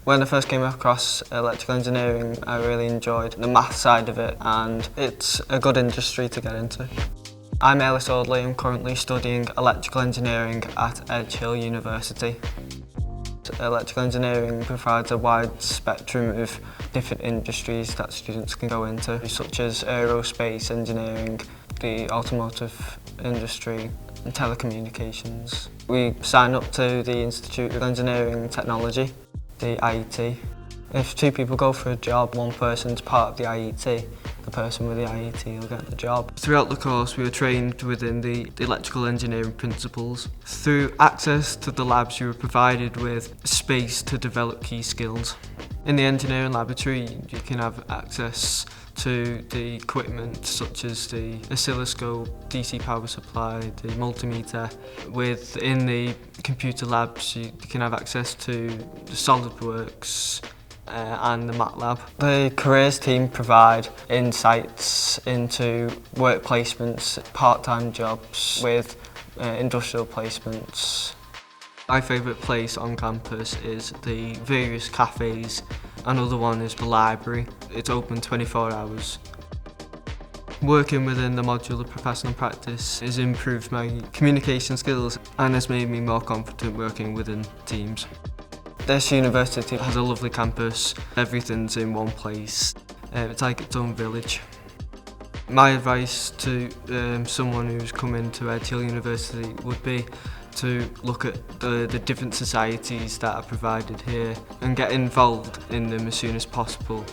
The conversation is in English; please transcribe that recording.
When I first came across electrical engineering, I really enjoyed the math side of it, and it's a good industry to get into. I'm Ellis. I'm currently studying electrical engineering at Edge Hill University. Electrical engineering provides a wide spectrum of different industries that students can go into, such as aerospace engineering, the automotive industry and telecommunications. We sign up to the Institute of Engineering and Technology, the IET. If two people go for a job, one person's part of the IET, the person with the IET will get the job. Throughout the course we were trained within the electrical engineering principles. Through access to the labs you were provided with space to develop key skills. In the engineering laboratory you can have access to the equipment such as the oscilloscope, DC power supply, the multimeter. Within the computer labs you can have access to the SolidWorks and the MATLAB. The careers team provide insights into work placements, part-time jobs with industrial placements. My favourite place on campus is the various cafes. Another one is the library. It's open 24 hours. Working within the module of professional practice has improved my communication skills and has made me more confident working within teams. This university has a lovely campus. Everything's in one place. It's like its own village. My advice to someone who's coming to Edge Hill University would be to look at the different societies that are provided here and get involved in them as soon as possible.